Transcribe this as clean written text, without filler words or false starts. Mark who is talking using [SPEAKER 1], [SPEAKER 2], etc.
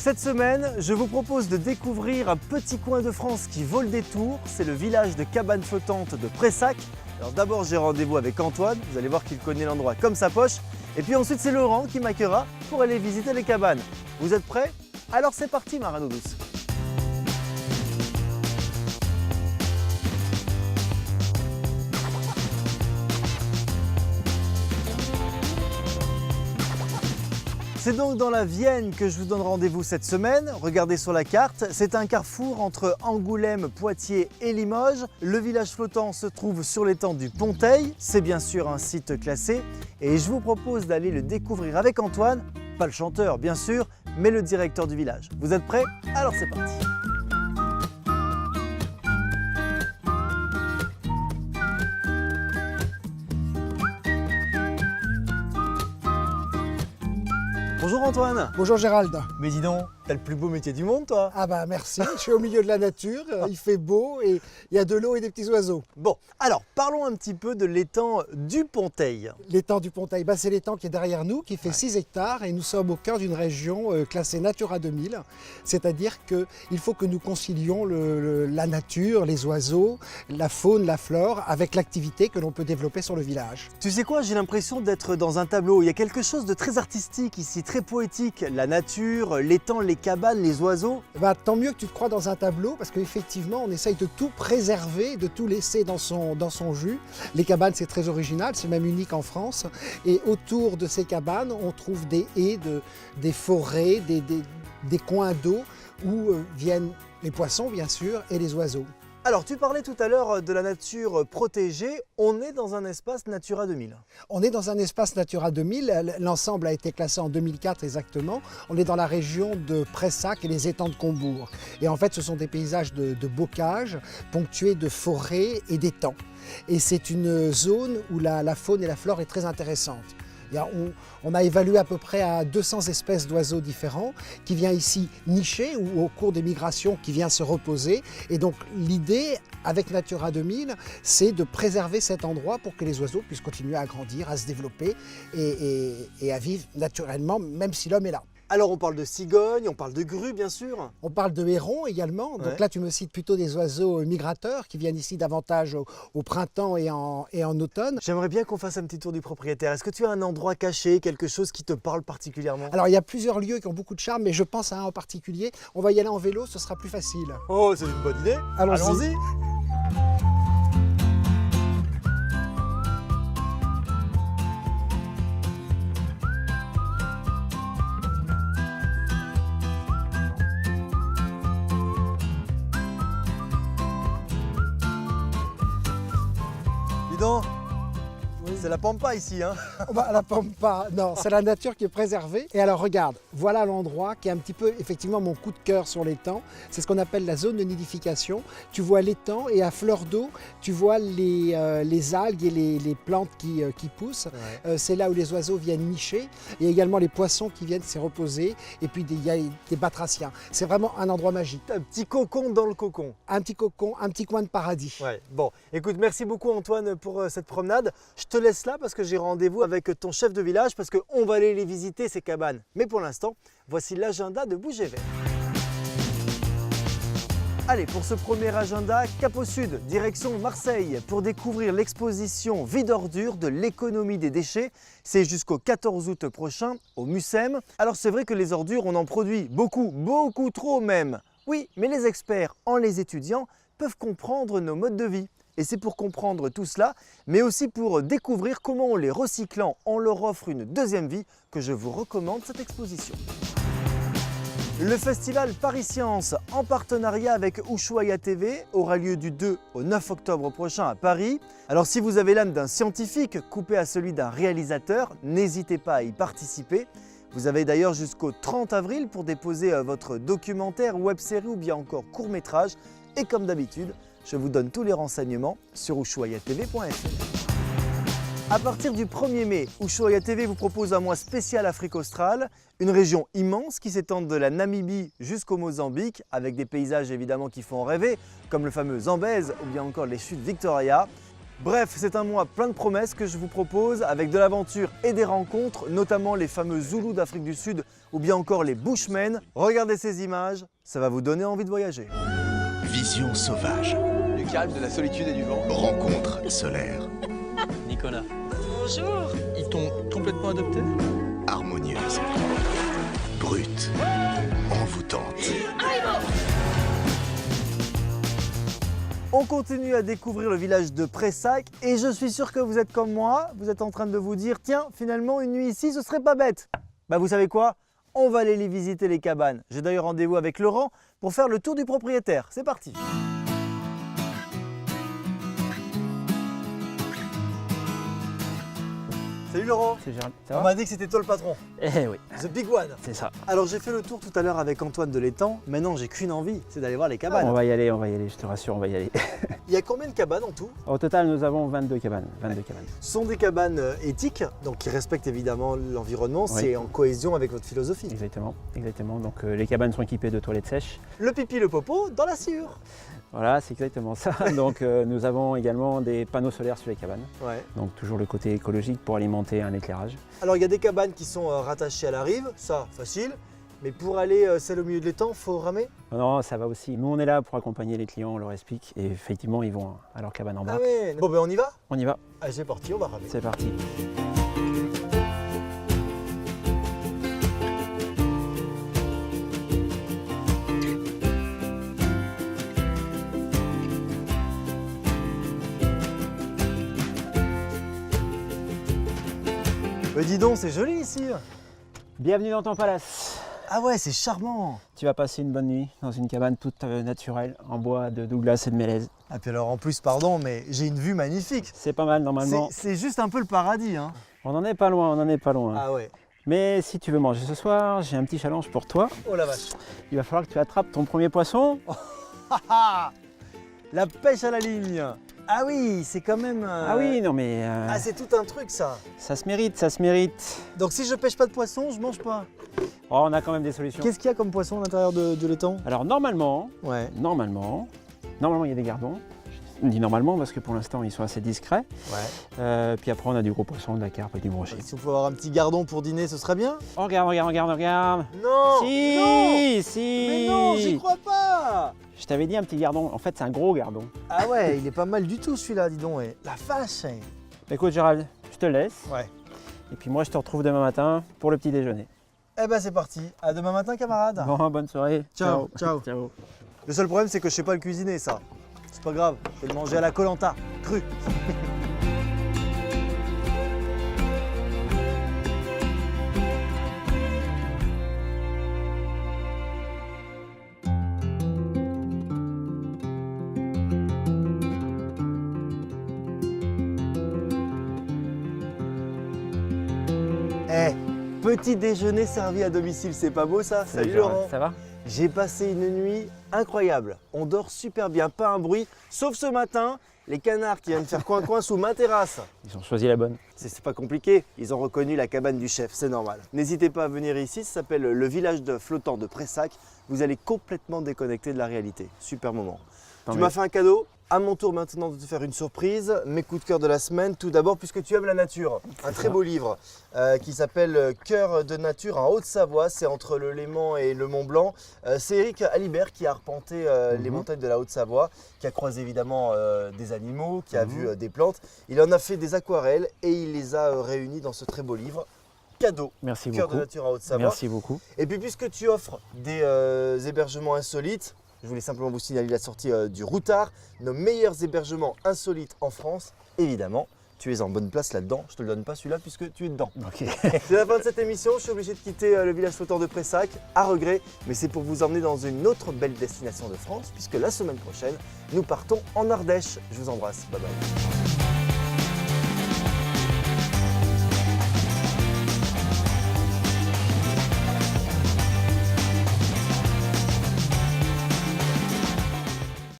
[SPEAKER 1] Cette semaine, je vous propose de découvrir un petit coin de France qui vaut le détour. C'est le village de cabanes flottantes de Pressac. Alors d'abord, j'ai rendez-vous avec Antoine. Vous allez voir qu'il connaît l'endroit comme sa poche. Et puis ensuite, c'est Laurent qui m'accueillera pour aller visiter les cabanes. Vous êtes prêts? Alors c'est parti, Marano Douce. C'est donc dans la Vienne que je vous donne rendez-vous cette semaine. Regardez sur la carte, c'est un carrefour entre Angoulême, Poitiers et Limoges. Le village flottant se trouve sur l'étang du Ponteil. C'est bien sûr un site classé et je vous propose d'aller le découvrir avec Antoine. Pas le chanteur bien sûr, mais le directeur du village. Vous êtes prêts? Alors c'est parti. Bonjour Antoine.
[SPEAKER 2] Bonjour Gérald.
[SPEAKER 1] Mais dis donc, t'as le plus beau métier du monde toi.
[SPEAKER 2] Ah bah merci, je suis au milieu de la nature, il fait beau et il y a de l'eau et des petits oiseaux.
[SPEAKER 1] Bon, alors parlons un petit peu de l'étang du Ponteil.
[SPEAKER 2] L'étang du Ponteil, c'est l'étang qui est derrière nous, qui fait 6 hectares et nous sommes au cœur d'une région classée Natura 2000. C'est-à-dire qu'il faut que nous concilions la nature, les oiseaux, la faune, la flore avec l'activité que l'on peut développer sur le village.
[SPEAKER 1] Tu sais quoi, j'ai l'impression d'être dans un tableau. Il y a quelque chose de très artistique ici, très poétique. La nature, l'étang, les cabanes, les oiseaux.
[SPEAKER 2] Tant mieux que tu te crois dans un tableau parce qu'effectivement on essaye de tout préserver, de tout laisser dans son jus. Les cabanes c'est très original, c'est même unique en France et autour de ces cabanes on trouve des haies, des forêts, des coins d'eau où viennent les poissons bien sûr et les oiseaux.
[SPEAKER 1] Alors, tu parlais tout à l'heure de la nature protégée. On est dans un espace Natura 2000.
[SPEAKER 2] On est dans un espace Natura 2000. L'ensemble a été classé en 2004 exactement. On est dans la région de Pressac et les étangs de Combourg. Et en fait, ce sont des paysages de bocage ponctués de forêts et d'étangs. Et c'est une zone où la faune et la flore est très intéressante. On a évalué à peu près à 200 espèces d'oiseaux différents qui viennent ici nicher ou au cours des migrations qui viennent se reposer. Et donc l'idée avec Natura 2000, c'est de préserver cet endroit pour que les oiseaux puissent continuer à grandir, à se développer et à vivre naturellement même si l'homme est là.
[SPEAKER 1] Alors on parle de cigognes, on parle de grues bien sûr.
[SPEAKER 2] On parle de hérons également, donc là tu me cites plutôt des oiseaux migrateurs qui viennent ici davantage au printemps et en automne.
[SPEAKER 1] J'aimerais bien qu'on fasse un petit tour du propriétaire. Est-ce que tu as un endroit caché, quelque chose qui te parle particulièrement?
[SPEAKER 2] Alors il y a plusieurs lieux qui ont beaucoup de charme, mais je pense à un en particulier. On va y aller en vélo, ce sera plus facile.
[SPEAKER 1] Oh, c'est une bonne idée.
[SPEAKER 2] Allons-y.
[SPEAKER 1] Dis donc, c'est la pampa ici, hein?
[SPEAKER 2] La pampa, non, c'est la nature qui est préservée. Et alors regarde, voilà l'endroit qui est un petit peu effectivement mon coup de cœur sur l'étang. C'est ce qu'on appelle la zone de nidification. Tu vois l'étang et à fleur d'eau, tu vois les algues et les plantes qui poussent. Ouais. C'est là où les oiseaux viennent nicher. Et également les poissons qui viennent s'y reposer. Et puis il y a des batraciens. C'est vraiment un endroit magique.
[SPEAKER 1] Un petit cocon dans le cocon.
[SPEAKER 2] Un petit cocon, un petit coin de paradis.
[SPEAKER 1] Ouais. Bon, écoute, merci beaucoup Antoine pour cette promenade. Je te laisse là parce que j'ai rendez-vous avec ton chef de village parce qu'on va aller les visiter ces cabanes. Mais pour l'instant, voici l'agenda de Bouger Vert. Allez, pour ce premier agenda, cap au sud, direction Marseille, pour découvrir l'exposition Vie d'ordures de l'économie des déchets. C'est jusqu'au 14 août prochain au Mucem. Alors c'est vrai que les ordures, on en produit beaucoup, beaucoup trop même. Oui, mais les experts, en les étudiant, peuvent comprendre nos modes de vie. Et c'est pour comprendre tout cela, mais aussi pour découvrir comment en les recyclant, on leur offre une deuxième vie, que je vous recommande cette exposition. Le festival Paris Science, en partenariat avec Ushuaïa TV, aura lieu du 2 au 9 octobre prochain à Paris. Alors si vous avez l'âme d'un scientifique coupé à celui d'un réalisateur, n'hésitez pas à y participer. Vous avez d'ailleurs jusqu'au 30 avril pour déposer votre documentaire, web-série ou bien encore court-métrage. Et comme d'habitude, je vous donne tous les renseignements sur ushuaiatv.fr. À partir du 1er mai, Ushuaïa TV vous propose un mois spécial Afrique australe, une région immense qui s'étend de la Namibie jusqu'au Mozambique, avec des paysages évidemment qui font rêver, comme le fameux Zambèze ou bien encore les chutes Victoria. Bref, c'est un mois plein de promesses que je vous propose avec de l'aventure et des rencontres, notamment les fameux Zoulous d'Afrique du Sud ou bien encore les Bushmen. Regardez ces images, ça va vous donner envie de voyager.
[SPEAKER 3] Vision sauvage.
[SPEAKER 4] Du calme, de la solitude et du vent.
[SPEAKER 3] Rencontre solaire.
[SPEAKER 4] Nicolas.
[SPEAKER 5] Bonjour.
[SPEAKER 4] Ils t'ont complètement adopté?
[SPEAKER 3] Harmonieuse. Brute. Envoûtante.
[SPEAKER 1] On continue à découvrir le village de Pressac et je suis sûr que vous êtes comme moi, vous êtes en train de vous dire tiens, finalement une nuit ici ce serait pas bête. Bah vous savez quoi? On va aller visiter les cabanes. J'ai d'ailleurs rendez-vous avec Laurent pour faire le tour du propriétaire. C'est parti. Salut Laurent.
[SPEAKER 6] C'est Gérald.
[SPEAKER 1] On
[SPEAKER 6] Ça va?
[SPEAKER 1] m'a dit que c'était toi le patron.
[SPEAKER 6] Eh oui,
[SPEAKER 1] The Big One.
[SPEAKER 6] c'est ça.
[SPEAKER 1] Alors j'ai fait le tour tout à l'heure avec Antoine de l'Étang. Maintenant j'ai qu'une envie, c'est d'aller voir les cabanes.
[SPEAKER 6] On va y aller, je te rassure, on va y aller.
[SPEAKER 1] Il y a combien de cabanes en tout?
[SPEAKER 6] Au total, nous avons 22 cabanes. 22 cabanes.
[SPEAKER 1] Ce sont des cabanes éthiques, donc qui respectent évidemment l'environnement,
[SPEAKER 6] Oui.
[SPEAKER 1] c'est en cohésion avec votre philosophie.
[SPEAKER 6] Exactement, exactement. Donc les cabanes sont équipées de toilettes sèches.
[SPEAKER 1] Le pipi, le popo, dans la sciure.
[SPEAKER 6] Voilà, c'est exactement ça. Donc nous avons également des panneaux solaires sur les cabanes.
[SPEAKER 1] Ouais.
[SPEAKER 6] Donc toujours le côté écologique pour alimenter un éclairage.
[SPEAKER 1] Alors il y a des cabanes qui sont rattachées à la rive, ça facile. Mais pour aller celle au milieu de l'étang, faut ramer.
[SPEAKER 6] Non, non, ça va aussi. Nous, on est là pour accompagner les clients, on leur explique. Et effectivement, ils vont à leur cabane en bas.
[SPEAKER 1] Ah ouais. Bon ben on y va.
[SPEAKER 6] On y va,
[SPEAKER 1] Ah, c'est parti, on va ramer.
[SPEAKER 6] c'est parti.
[SPEAKER 1] Dis donc, c'est joli ici.
[SPEAKER 6] Bienvenue dans ton palace.
[SPEAKER 1] Ah ouais, c'est charmant.
[SPEAKER 6] Tu vas passer une bonne nuit dans une cabane toute naturelle, en bois de Douglas et de Mélèze.
[SPEAKER 1] Ah puis alors en plus, pardon, mais j'ai une vue magnifique.
[SPEAKER 6] C'est pas mal normalement.
[SPEAKER 1] C'est juste un peu le paradis, hein.
[SPEAKER 6] On n'en est pas loin, on n'en est pas loin.
[SPEAKER 1] Ah ouais.
[SPEAKER 6] Mais si tu veux manger ce soir, j'ai un petit challenge pour toi.
[SPEAKER 1] Oh la vache.
[SPEAKER 6] Il va falloir que tu attrapes ton premier poisson.
[SPEAKER 1] La pêche à la ligne. Ah oui, c'est quand même...
[SPEAKER 6] Ah oui, non mais
[SPEAKER 1] Ah c'est tout un truc ça.
[SPEAKER 6] ça se mérite, ça se mérite.
[SPEAKER 1] Donc si je pêche pas de poisson, je mange pas.
[SPEAKER 6] Oh, on a quand même des solutions.
[SPEAKER 1] Qu'est-ce qu'il y a comme poisson à l'intérieur de l'étang?
[SPEAKER 6] Alors normalement,
[SPEAKER 1] Ouais.
[SPEAKER 6] il y a des gardons. On dit normalement parce que pour l'instant ils sont assez discrets.
[SPEAKER 1] Ouais.
[SPEAKER 6] Puis après on a du gros poisson, de la carpe et du brochet.
[SPEAKER 1] Si on pouvait avoir un petit gardon pour dîner, ce serait bien.
[SPEAKER 6] Oh regarde.
[SPEAKER 1] Non.
[SPEAKER 6] Si,
[SPEAKER 1] Non.
[SPEAKER 6] si.
[SPEAKER 1] Mais non, j'y crois pas.
[SPEAKER 6] Je t'avais dit un petit gardon. En fait c'est un gros gardon.
[SPEAKER 1] Ah ouais, il est pas mal du tout celui-là, dis donc. Ouais. La vache.
[SPEAKER 6] Écoute Gérald, je te laisse.
[SPEAKER 1] Ouais.
[SPEAKER 6] Et puis moi je te retrouve demain matin pour le petit déjeuner.
[SPEAKER 1] Eh ben c'est parti. À demain matin, camarade.
[SPEAKER 6] Bon, bonne soirée.
[SPEAKER 1] Ciao, ciao.
[SPEAKER 6] Ciao.
[SPEAKER 1] Le seul problème, c'est que je sais pas le cuisiner, ça. C'est pas grave, je vais le manger à la Koh-Lanta, cru. Eh, petit déjeuner servi à domicile, c'est pas beau ça? Salut
[SPEAKER 6] Gérald,
[SPEAKER 1] Laurent.
[SPEAKER 6] ça va?
[SPEAKER 1] J'ai passé une nuit incroyable. On dort super bien, pas un bruit, sauf ce matin, les canards qui viennent faire coin-coin sous ma terrasse.
[SPEAKER 6] Ils ont choisi la bonne.
[SPEAKER 1] C'est pas compliqué, ils ont reconnu la cabane du chef, c'est normal. N'hésitez pas à venir ici, ça s'appelle le village de flottant de Pressac. Vous allez complètement déconnecter de la réalité. Super moment. Tu m'as fait un cadeau. À mon tour maintenant de te faire une surprise, mes coups de cœur de la semaine. Tout d'abord, puisque tu aimes la nature, un très beau livre qui s'appelle Cœur de nature en Haute-Savoie. C'est entre le Léman et le Mont Blanc. C'est Éric Alibert qui a arpenté les montagnes de la Haute-Savoie, qui a croisé évidemment des animaux, qui a vu des plantes. Il en a fait des aquarelles et il les a réunies dans ce très beau livre. Cadeau.
[SPEAKER 6] Merci
[SPEAKER 1] Cœur
[SPEAKER 6] beaucoup.
[SPEAKER 1] de nature en Haute-Savoie.
[SPEAKER 6] Merci beaucoup.
[SPEAKER 1] Et puis puisque tu offres des hébergements insolites, je voulais simplement vous signaler la sortie du Routard, nos meilleurs hébergements insolites en France. Évidemment, tu es en bonne place là-dedans. Je te le donne pas celui-là puisque tu es dedans.
[SPEAKER 6] Ok.
[SPEAKER 1] C'est la fin de cette émission. Je suis obligé de quitter le village flottant de Pressac, à regret. Mais c'est pour vous emmener dans une autre belle destination de France, puisque la semaine prochaine, nous partons en Ardèche. Je vous embrasse. Bye bye.